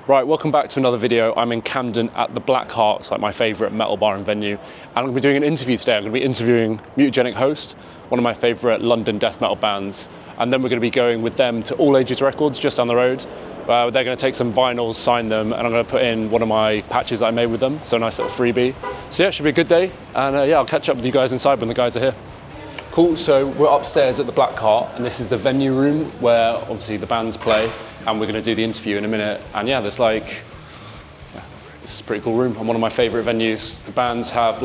Right, welcome back to another video. I'm in Camden at the Black Heart. It's like my favourite metal bar and venue. And I'm going to be doing an interview today. I'm going to be interviewing Mutagenic Host, one of my favourite London death metal bands. And then we're going to be going with them to All Ages Records just down the road. They're going to take some vinyls, sign them, and I'm going to put in one of my patches that I made with them. So a nice little freebie. So yeah, it should be a good day. And yeah, I'll catch up with you guys inside when the guys are here. Cool, so we're upstairs at the Black Heart, and this is the venue room where obviously the bands play, and we're going to do the interview in a minute. And yeah, this is a pretty cool room, and one of my favourite venues. The bands have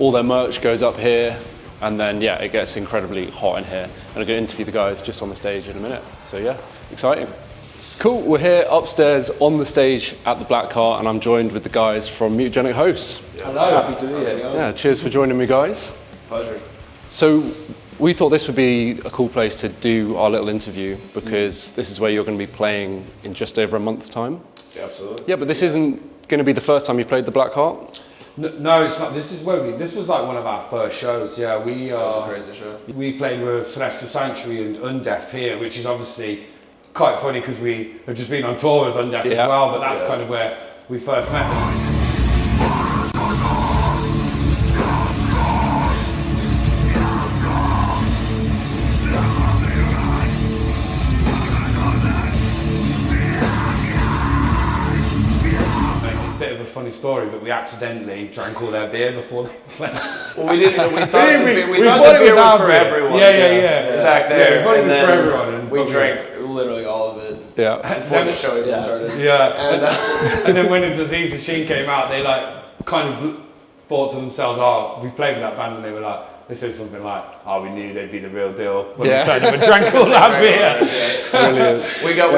all their merch goes up here, and then yeah, it gets incredibly hot in here. And I'm going to interview the guys just on the stage in a minute. So yeah, exciting. Cool, we're here upstairs on the stage at the Black Heart, and I'm joined with the guys from Mutagenic Host. Hello, happy to be here. Yeah, cheers for joining me, guys. Pleasure. So we thought this would be a cool place to do our little interview because this is where you're going to be playing in just over a month's time. Yeah, absolutely. Yeah, but this isn't going to be the first time you've played the Black Heart? No, it's not. This was like one of our first shows. Yeah, That was a crazy show. we played with Celestial Sanctuary and Undeaf here, which is obviously quite funny because we have just been on tour with Undeaf as well, but that's kind of where we first met them. Funny story, but we accidentally drank all their beer before they played. Well, we didn't. We thought thought the beer was for everyone. Yeah. Back there, Yeah, we thought it was and for then everyone. And we drank literally all of it. Yeah. Before the show even started. Yeah. And then when the Disease Machine came out, they kind of thought to themselves, "Oh, we played with that band," and they were like, "They said something like, oh, we knew they'd be the real deal when we turned up and drank all that beer." Brilliant. We got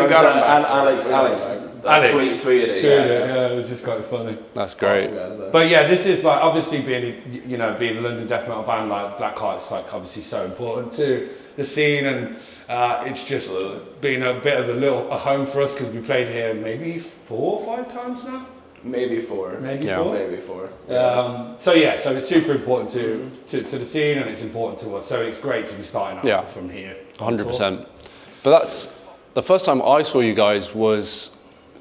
Alex tweeted it. Yeah, it was just quite funny. That's great. Awesome, but yeah, this is obviously being a London death metal band like Black Heart, it's obviously so important to the scene, and it's just been a bit of a home for us because we played here maybe 4 or 5 times now. Maybe four. So it's super important to the scene, and it's important to us. So it's great to be starting up from here. 100%. But that's the first time I saw you guys was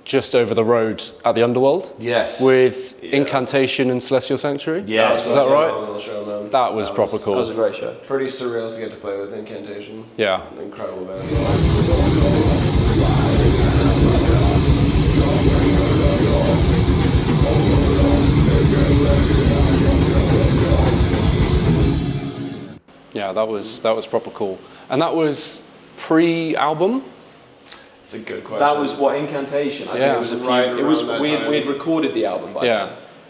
just over the road at the Underworld. Yes. With Incantation and Celestial Sanctuary. Yes. Is that right? Show, man. That was proper cool. That was a great show. Pretty surreal to get to play with Incantation. Yeah. Incredible band. Yeah, that was proper cool. And that was pre-album? It's a good question. That was what Incantation. I think it was a few. We had recorded the album by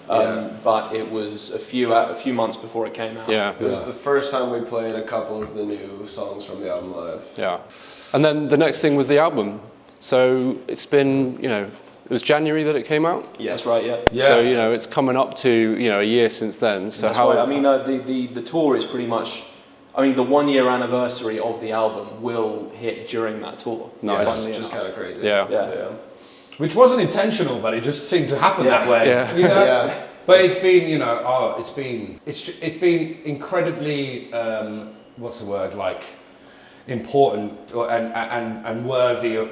then, but it was a few months before it came out. Yeah. It was the first time we played a couple of the new songs from the album live. Yeah. And then the next thing was the album. So it's been, it was January that it came out? Yes, right. Yeah. So it's coming up to a year since then. So that's right. I mean, the tour is pretty much. I mean, the 1-year anniversary of the album will hit during that tour. Nice. Which is kind of crazy. Yeah. Which wasn't intentional, but it just seemed to happen that way. Yeah. But it's been, it's been incredibly, what's the word, important and worthy of,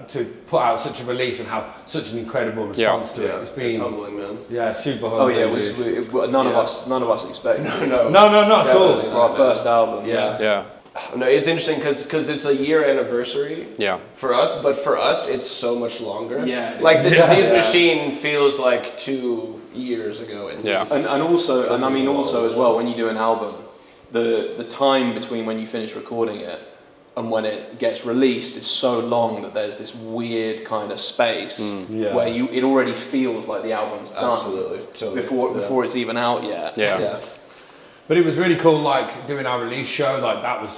to put out such a release and have such an incredible response to it. It's been humbling, man. Yeah, super humbling. Oh yeah, none of us expected. No, not at all. For our first album. Yeah. No, it's interesting because it's a year anniversary. Yeah. For us, but for us, it's so much longer. Yeah. Like the Disease Machine feels like 2 years ago. At least. And also as well, when you do an album, the time between when you finish recording it and when it gets released is so long that there's this weird kind of space where it already feels like the album's done. Absolutely. Totally. Before it's even out yet. Yeah. But it was really cool, doing our release show.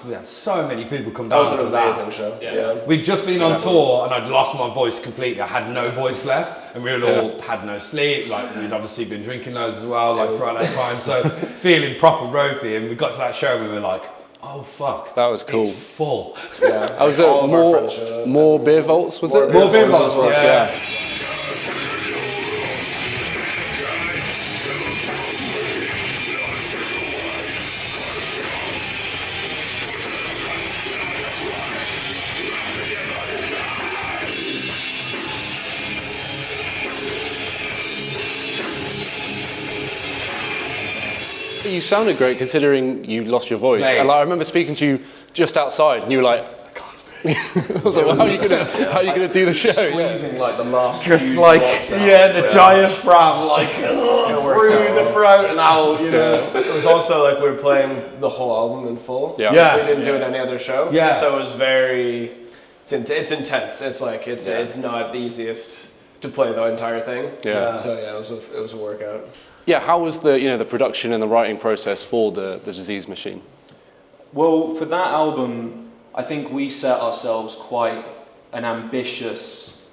We had so many people come down. That was an amazing show. Yeah. We'd just been on tour, and I'd lost my voice completely. I had no voice left, and we all had no sleep. We'd obviously been drinking loads as well, throughout that time. So feeling proper ropey, and we got to that show, and we were like, "Oh fuck, that was cool. It's full." Yeah. Was it more beer vaults? Was it? More beer vaults. Yeah. You sounded great considering you lost your voice. Mate. And like, I remember speaking to you just outside, and you were like, I was like, well, how are you gonna do the show? Squeezing like the last Just few like, drops out. the diaphragm, like, through the throat and out, you know. It was also like we were playing the whole album in full. Yeah. Yeah. We didn't do it any other show. Yeah. So it was very, it's intense. It's like, it's not the easiest to play the entire thing. Yeah. So yeah, it was a workout. Yeah, how was the the production and the writing process for the Disease Machine? Well, for that album, I think we set ourselves quite an ambitious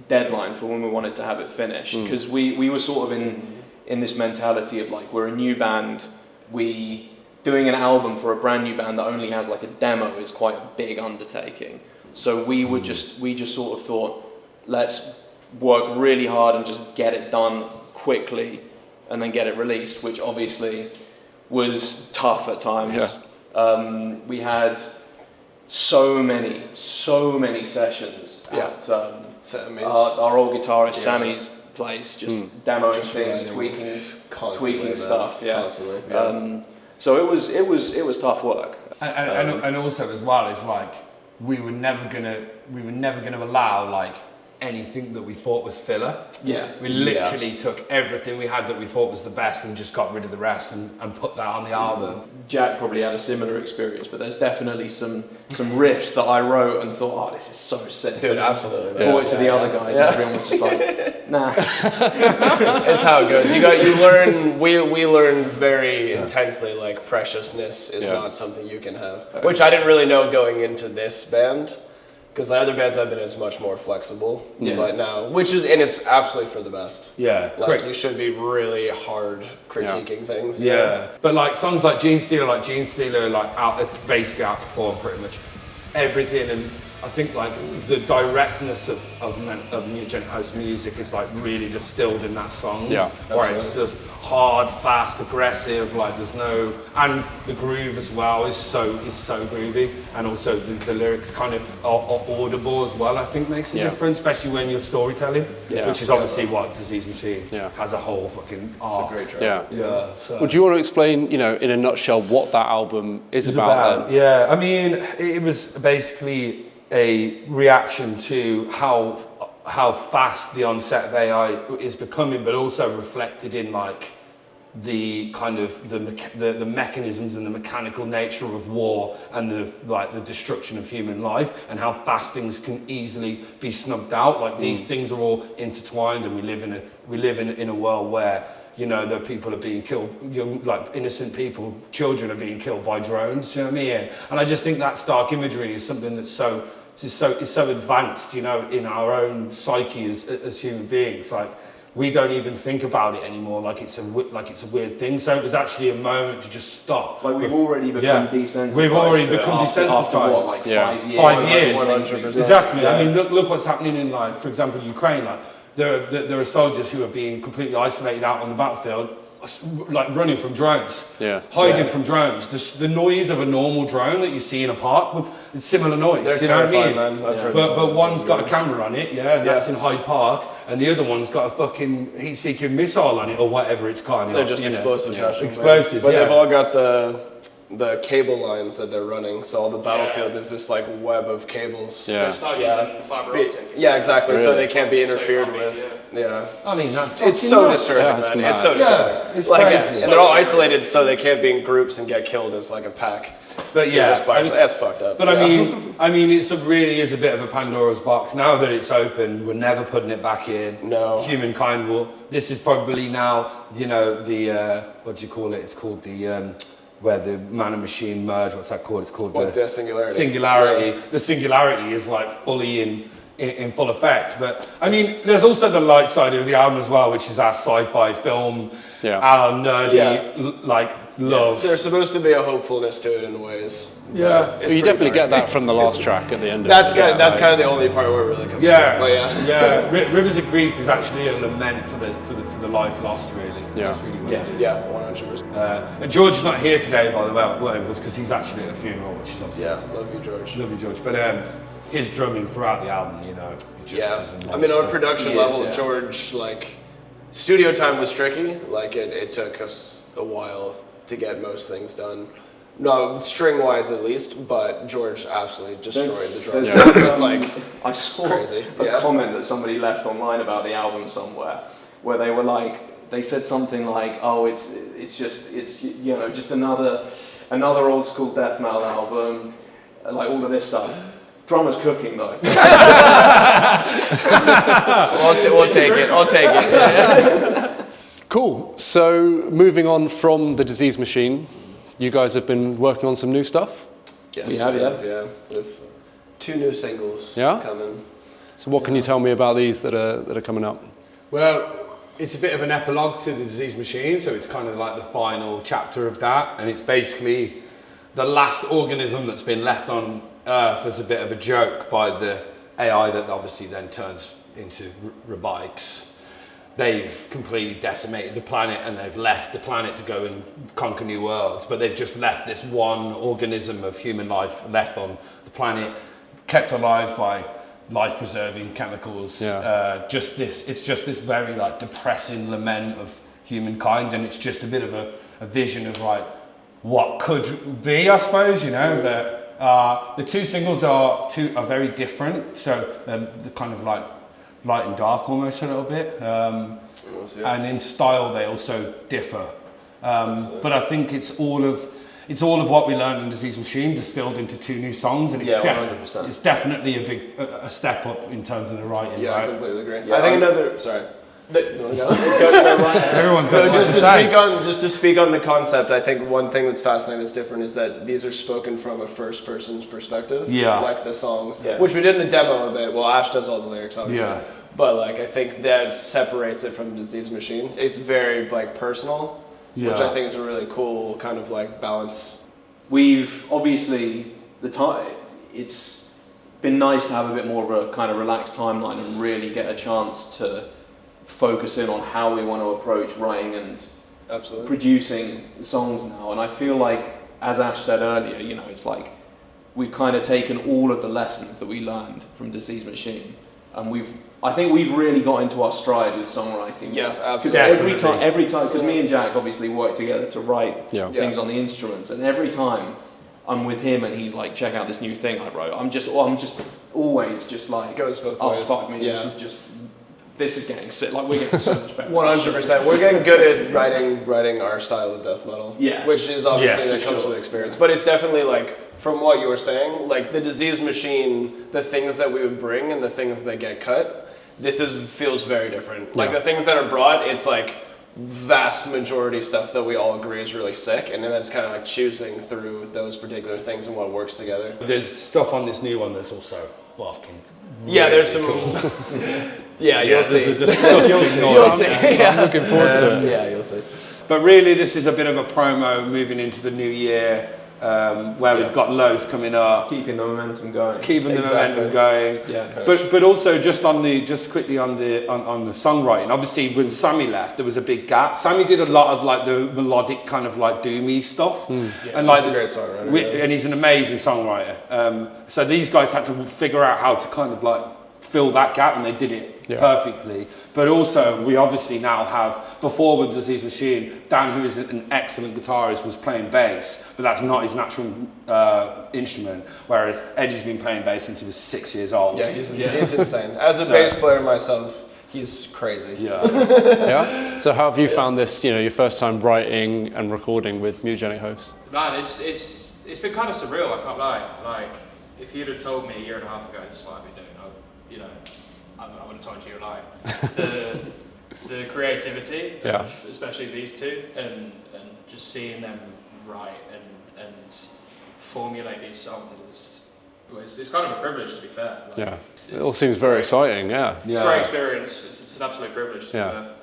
deadline for when we wanted to have it finished, because we were sort of in this mentality of like, we're a new band, doing an album for a brand new band that only has like a demo is quite a big undertaking. So we just sort of thought, let's work really hard and just get it done quickly and then get it released, which obviously was tough at times. Yeah. We had so many sessions at our old guitarist Sammy's place, just demoing things, tweaking stuff. Yeah. Constantly. So it was tough work. And also as well, it's like we were never gonna allow like anything that we thought was filler. Yeah. We literally took everything we had that we thought was the best and just got rid of the rest and put that on the album. Jack probably had a similar experience, but there's definitely some riffs that I wrote and thought, oh, this is so sick. Dude, absolutely. Brought it to the other guys, and everyone was just like, nah. It's how it goes. You learn. We learn very intensely. Like, preciousness is not something you can have, which I didn't really know going into this band, because the other bands I've been in is much more flexible. But now, and it's absolutely for the best. Yeah, like you should be really hard critiquing things. Yeah, but like songs like Gene Stealer, basically outperform pretty much everything, and I think like the directness of Mutagenic Host music is like really distilled in that song. Yeah, where it's just hard, fast, aggressive. Like there's no, and the groove as well is so groovy, and also the lyrics kind of are audible as well. I think makes a difference, especially when you're storytelling, which is obviously what Disease Machine has a whole fucking arc. It's a great track. Yeah. So. Would you want to explain, in a nutshell, what that album is about then? Yeah, I mean, it was basically a reaction to how fast the onset of AI is becoming, but also reflected in like the kind of the mechanisms and the mechanical nature of war and the destruction of human life, and how fast things can easily be snubbed out. Like these things are all intertwined, and we live in a world where there are people are being killed, young, like innocent people, children are being killed by drones. You know what I mean? And I just think that stark imagery is something that's so advanced, in our own psyche as human beings. Like we don't even think about it anymore. Like it's a weird thing. So it was actually a moment to just stop. Like we've already become desensitized. We've already become desensitized. After 5 years. 5 years. 100%. Exactly. Yeah. I mean, look what's happening in, like, for example, Ukraine. Like there are soldiers who are being completely isolated out on the battlefield, like running from drones, hiding from drones. The noise of a normal drone that you see in a park, it's similar noise. They're you know what I mean? man. But one's got a camera on it, and that's in Hyde Park, and the other one's got a fucking heat-seeking missile on it, or whatever it's called. They're just explosive testing. Explosives, But they've all got the cable lines that they're running, so all the battlefield is this like web of cables. Yeah. It's not using fiber optic. Yeah, exactly. Really? So they can't be interfered So with. Yeah. I mean, that's It's so nuts. disturbing, man. It's so disturbing. It's Like, crazy. and they're all isolated, so they can't be in groups and get killed as like a pack. But That's fucked up. But I mean, it really is a bit of a Pandora's box. Now that it's open, we're never putting it back in. No. Humankind will. This is probably now, the what do you call it? It's called the where the man and machine merge. What's that called? It's called the singularity. Singularity. Yeah. The singularity is like fully in full effect. But I mean, there's also the light side of the album as well, which is our sci-fi film, our nerdy love. There's supposed to be a hopefulness to it in ways. Yeah. Well, you definitely get that from the last track at the end of That's it. that's kind of the only part where it really comes. But Rivers of Grief is actually a lament for the life lost, really. Yeah. That's really what it is. 100%. And George's not here today, by the way. Well, it was because he's actually at a funeral, which is obviously Love you, George. love you, George. But his drumming throughout the album, it just doesn't. I mean, on production level, George, like, studio time was tricky. Like, it took us a while to get most things done. No, string-wise at least, but George absolutely destroyed the drums. It's like I saw crazy. a comment that somebody left online about the album somewhere, where they were like, they said something like, "Oh, it's just another old school death metal album, like all of this stuff." Drummer's cooking though. We'll take it. I'll take it. Cool. So moving on from the Disease Machine, you guys have been working on some new stuff? Yes, we have. We have 2 new singles coming. So what can you tell me about these that are coming up? Well, it's a bit of an epilogue to the Disease Machine, so it's kind of like the final chapter of that, and it's basically the last organism that's been left on Earth as a bit of a joke by the AI that obviously then turns into robotics. They've completely decimated the planet and they've left the planet to go and conquer new worlds, but they've just left this one organism of human life left on the planet, kept alive by life-preserving chemicals. It's just this very like depressing lament of humankind, and it's just a bit of a vision of like what could be, I suppose, But the 2 singles are very different, so they're kind of like light and dark almost a little bit, and in style they also differ. But I think it's all of what we learned in Disease Machine distilled into 2 new songs, and it's definitely a step up in terms of the writing. Yeah, right? I completely agree. I think another. Sorry. Everyone's got just to speak on the concept, I think one thing that's fascinating that's different is that these are spoken from a first person's perspective. Yeah. Like the songs, which we did in the demo a bit. Well, Ash does all the lyrics, obviously. Yeah. But like I think that separates it from Disease Machine. It's very like personal, which I think is a really cool kind of like balance. We've obviously it's been nice to have a bit more of a kind of relaxed timeline and really get a chance to focus in on how we want to approach writing and producing songs now. And I feel like, as Ash said earlier, it's like we've kind of taken all of the lessons that we learned from Disease Machine, and I think we've really got into our stride with songwriting. Yeah, because absolutely. every time, because me and Jack obviously work together to write things on the instruments, and every time I'm with him and he's like, check out this new thing I wrote, I'm just always just like, goes both ways. Fuck me, this is getting sick. Like, we're getting so much better. 100%. We're getting good at writing our style of death metal. Yeah. Which is obviously that comes with experience. But it's definitely like, from what you were saying, like the Disease Machine, the things that we would bring and the things that get cut, feels very different. Like the things that are brought, it's like vast majority stuff that we all agree is really sick, and then it's kind of like choosing through those particular things and what works together. There's stuff on this new one that's also fucking there's some cool. you'll see. There's a disgusting you'll see. I'm looking forward to it. Yeah, you'll see. But really, this is a bit of a promo moving into the new year, where we've got loads coming up. Keeping the momentum going. Yeah, but also just quickly on the songwriting. Obviously, when Sammy left, there was a big gap. Sammy did a lot of like the melodic kind of like doomy stuff, and like he's a great songwriter. And he's an amazing songwriter. So these guys had to figure out how to kind of like fill that gap, and they did it perfectly. But also, we obviously now have, before with Disease Machine, Dan, who is an excellent guitarist, was playing bass, but that's not his natural instrument, whereas Eddie's been playing bass since he was 6 years old. Yeah, he's insane. As a bass player myself, he's crazy. Yeah. So how have you found this, your first time writing and recording with Mutagenic Host? Man, it's been kind of surreal, I can't lie. Like, if you'd have told me a year and a half ago this is what I'd be doing, I would have told you you're lying. The creativity, especially these 2, and just seeing them write and formulate these songs it's kind of a privilege, to be fair. Like, it all seems very exciting. It's a great experience. It's an absolute privilege. To be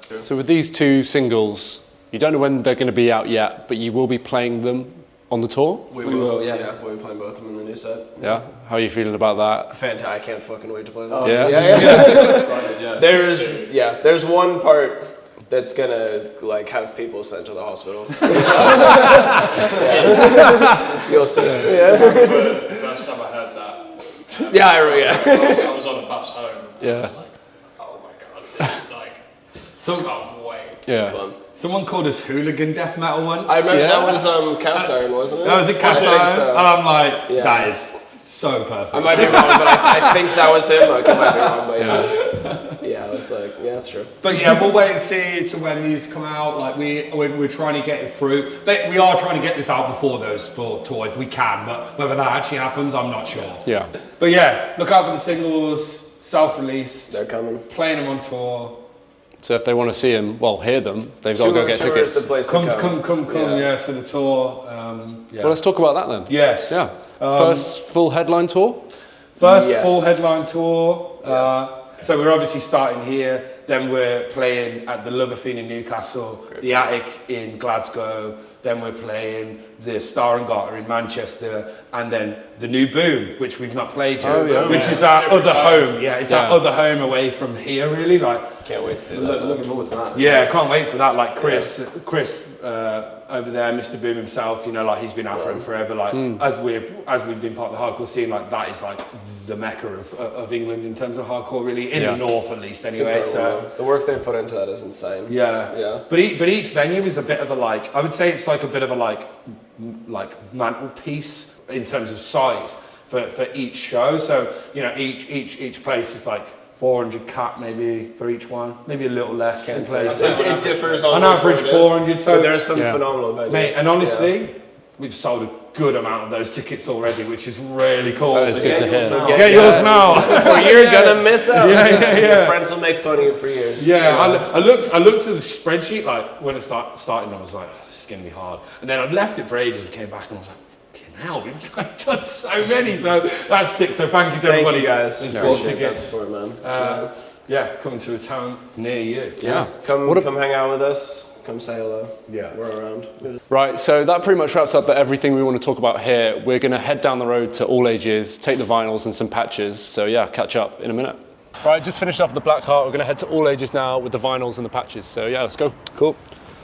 fair. So with these 2 singles, you don't know when they're going to be out yet, but you will be playing them on the tour? We will, yeah. We'll be playing both of them in the new set. Yeah? How are you feeling about that? Fantastic. I can't fucking wait to play them. Yeah? There's one part that's gonna like have people sent to the hospital. You'll see. The first time I heard that, I was on a bus home. And I was like, oh my god, this is like Can't wait. Yeah. Fun. Someone called us hooligan death metal once. I remember Yeah. that was cast iron, wasn't it? That was a cast I think iron, so. and I'm like, Yeah. that is so perfect. I might be wrong, but I think that was him. Like, I might be wrong, but yeah, I was like, yeah, that's true. But yeah, we'll wait and see to when these come out. Like we're trying to get it through. But we are trying to get this out before those full tour if we can. But whether that actually happens, I'm not sure. Yeah. But yeah, look out for the singles, self-released. They're coming. Playing them on tour. So if they want to see him, well, hear them, they've got to go get Tour tickets. is the place to Come, yeah, to the tour. Yeah. Well, let's talk about that then. Yes. Yeah. First full headline tour. First Yes. full headline tour. So we're obviously starting here. Then we're playing at the Lubbophine in Newcastle, the Attic in Glasgow. Then we're playing the Star and Garter in Manchester, and then the New Boom, which we've not played yet, Oh, yeah. which is our other home. Yeah, it's our Yeah. other home away from here, really. Like, Can't wait to see that. Looking forward to that. yeah, I can't wait for that. Like Chris over there, Mr. Boom himself, you know, like he's been out for him forever. Like as we've been part of the hardcore scene, like that is like the mecca of England in terms of hardcore, really in the north at least. Anyway, so The work they've put into that is insane. yeah. But each venue is a bit of a like. I would say it's like a bit of a like mantelpiece in terms of size for each show. So you know, each place is like 400 cap maybe for each one, maybe a little less in places. It differs On which average, one it is, 400. So but there's some phenomenal venues. mate, and honestly, we've sold a good amount of those tickets already, which is really cool. That is good to hear. So Get yours now. or you're gonna miss out. Yeah. Your friends will make fun of you for years. Yeah, I looked at the spreadsheet like when it started, and I was like, oh, this is gonna be hard. And then I left it for ages and came back and I was like, fucking hell, we've done so many. So that's sick. So thank you to everybody you guys. who's Yeah, bought appreciate that tickets. support, man. Yeah, coming to a town near you. Yeah. Come hang out with us. Come say hello. Yeah. We're around. Right, so that pretty much wraps up everything we want to talk about here. We're going to head down the road to All Ages, take the vinyls and some patches. So yeah, catch up in a minute. Right, just finished up at the Black Heart. We're going to head to All Ages now with the vinyls and the patches. So yeah, let's go. Cool.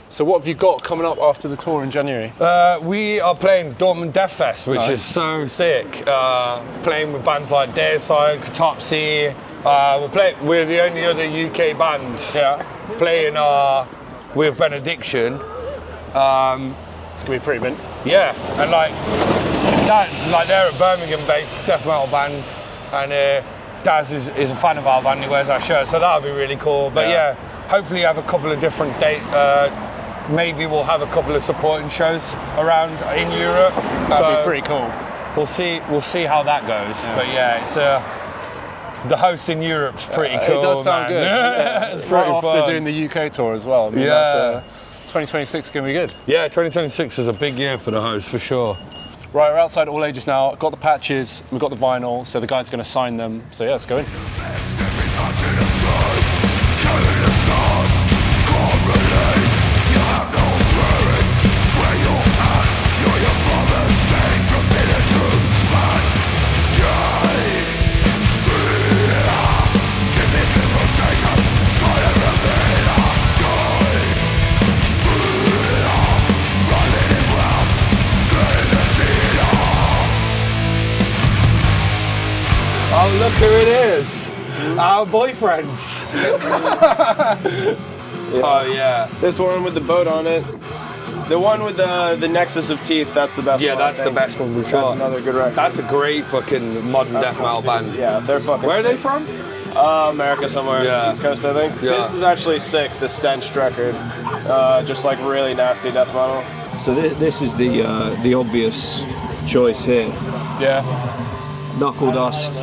So what have you got coming up after the tour in January? We are playing Dortmund Death Fest, which is so sick. Playing with bands like Deicide, Catopsy. We're the only other UK band playing with Benediction. It's going to be pretty mint. Yeah, and they're a Birmingham-based death metal band, and Daz is a fan of our band. He wears our shirt, so that'll be really cool. But yeah, hopefully have a couple of different dates. Maybe we'll have a couple of supporting shows around in Europe. That'd be pretty cool. We'll see how that goes. Yeah. But yeah, it's the host in Europe's pretty cool. It does sound man. good. It's Right pretty after fun. doing the UK tour as well. I mean, Yeah. 2026 is going to be good. Yeah, 2026 is a big year for the host for sure. Right, we're outside All Ages now. Got the patches, we've got the vinyl, so the guy's going to sign them. So yeah, let's go in. Oh, look who it is! Our boyfriends. Oh yeah. This one with the boat on it. The one with the nexus of teeth, that's the best Yeah, one. that's I the think. best one for That's sure. another good record. That's a great fucking modern death metal band. Yeah, they're fucking Where are they sick. from? America somewhere. Yeah. East Coast, I think. Yeah. This is actually sick, the Stenched record. Just like really nasty death metal. So this is the obvious choice here. Yeah. Knuckle Dust,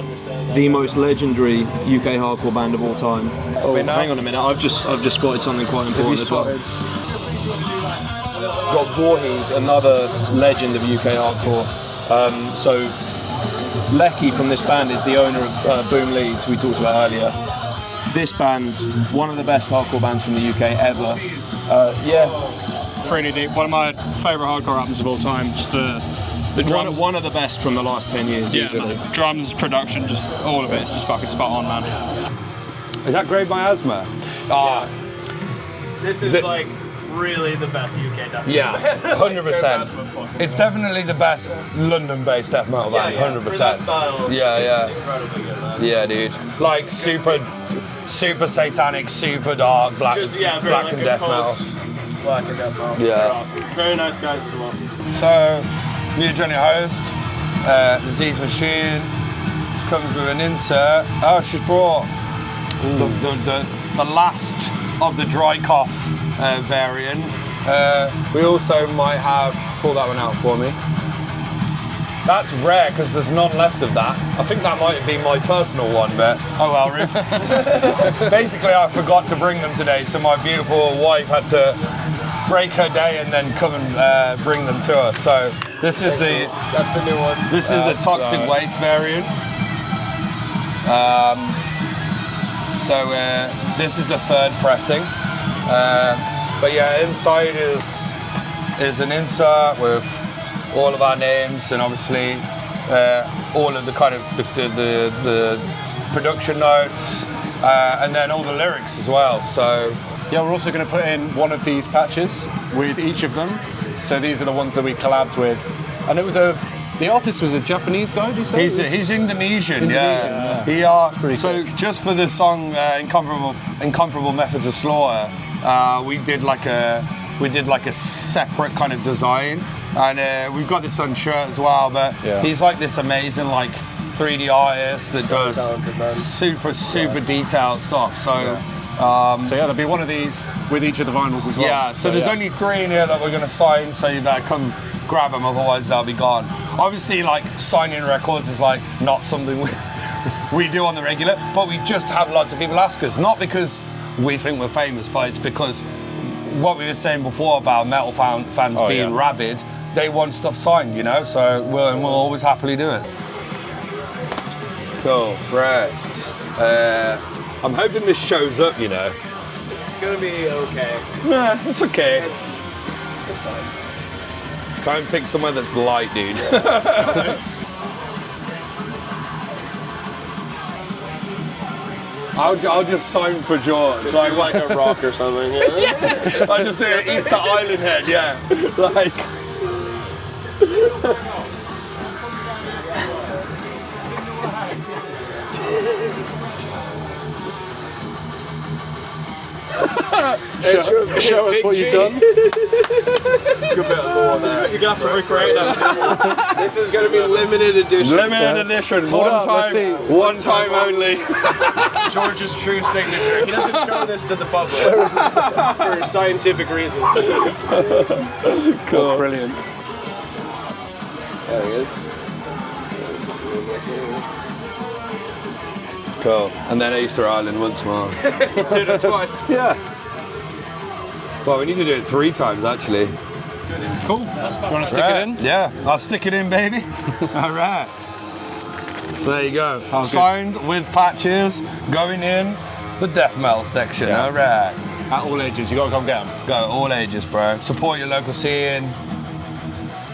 the most legendary UK hardcore band of all time. Oh, hang on a minute, I've just spotted something quite important as well. Got Voorhees, another legend of UK hardcore. So Lecky from this band is the owner of Boom Leeds, we talked about earlier. This band, one of the best hardcore bands from the UK ever. Pretty deep. One of my favourite hardcore albums of all time. Just the drums. One of the best from the last 10 years, easily. Man. Drums, production, just all of it. It's just fucking spot on, man. Is that Grave My Asthma? This is like really the best UK death metal. Yeah, 100%. It's definitely the best London-based death metal band, 100%. For that style, Yeah, yeah. it's incredibly good, man. Yeah, dude. Like super super satanic, super dark, black, Just, yeah, very black like and a death cult. metal. Black and death metal. Yeah. They're awesome. Very nice guys as well. So, Mutagenic Host, Disease Machine, comes with an insert. Oh, she's brought the last of the dry cough variant. We also might have, pull that one out for me. That's rare because there's none left of that. I think that might have been my personal one, but oh well, Ruth. Basically, I forgot to bring them today, so my beautiful wife had to break her day and then come and bring them to us. So this is that's the new one. This is the toxic waste variant. This is the third pressing. But yeah, inside is an insert with all of our names and obviously all of the kind of the production notes and then all the lyrics as well. So Yeah, we're also going to put in one of these patches with each of them. So these are the ones that we collabed with. And it was the artist was a Japanese guy, did you say? he's Indonesian, yeah. So just for the song Incomparable Methods of Slaughter, we did like a separate kind of design, and we've got this on shirt as well. But he's like this amazing like 3D artist that does super detailed stuff. So there'll be one of these with each of the vinyls as well. Yeah, so there's only 3 in here that we're going to sign, so you better come grab them, otherwise they'll be gone. Obviously, like signing records is like not something we do on the regular, but we just have lots of people ask us, not because we think we're famous, but it's because what we were saying before about metal fans being rabid, they want stuff signed, you know, so we'll always happily do it. Cool, right. I'm hoping this shows up, you know. It's gonna be okay. Yeah, it's okay. It's fine. Try and pick somewhere that's light, dude. I'll just sign for George. Just like a rock or something. Yeah. I just do an Easter Island head, yeah. Like. Show us what you've done. Good bit of lore there. You're gonna have to recreate that. This is gonna be limited edition. Limited edition, one time only. George's true signature. He doesn't show this to the public for scientific reasons. Cool. That's brilliant. There he is. Cool. And then Easter Island once more. Did it twice. Yeah. Well, we need to do it 3 times actually. Cool. You want to stick it in? Yeah, I'll stick it in, baby. All right. So there you go. Signed with patches, going in the death metal section. Yeah. All right. At all ages, you got to come get them. Go all ages, bro. Support your local scene.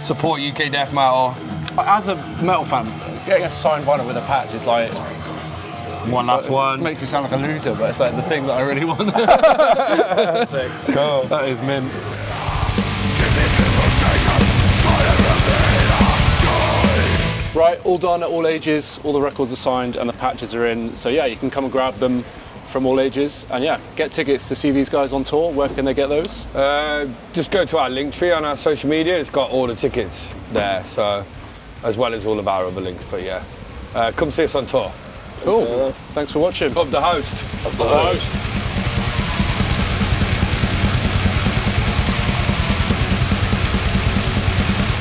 Support UK death metal. As a metal fan, getting a signed vinyl with a patch is like one last one. It makes me sound like a loser, but it's like the thing that I really want. Cool. That is mint. Right, all done at all ages, all the records are signed and the patches are in. So yeah, you can come and grab them from all ages. And yeah, get tickets to see these guys on tour. Where can they get those? Just go to our link tree on our social media. It's got all the tickets there, so as well as all of our other links. But yeah, come see us on tour. Cool. Thanks for watching. Up the host. Up the host.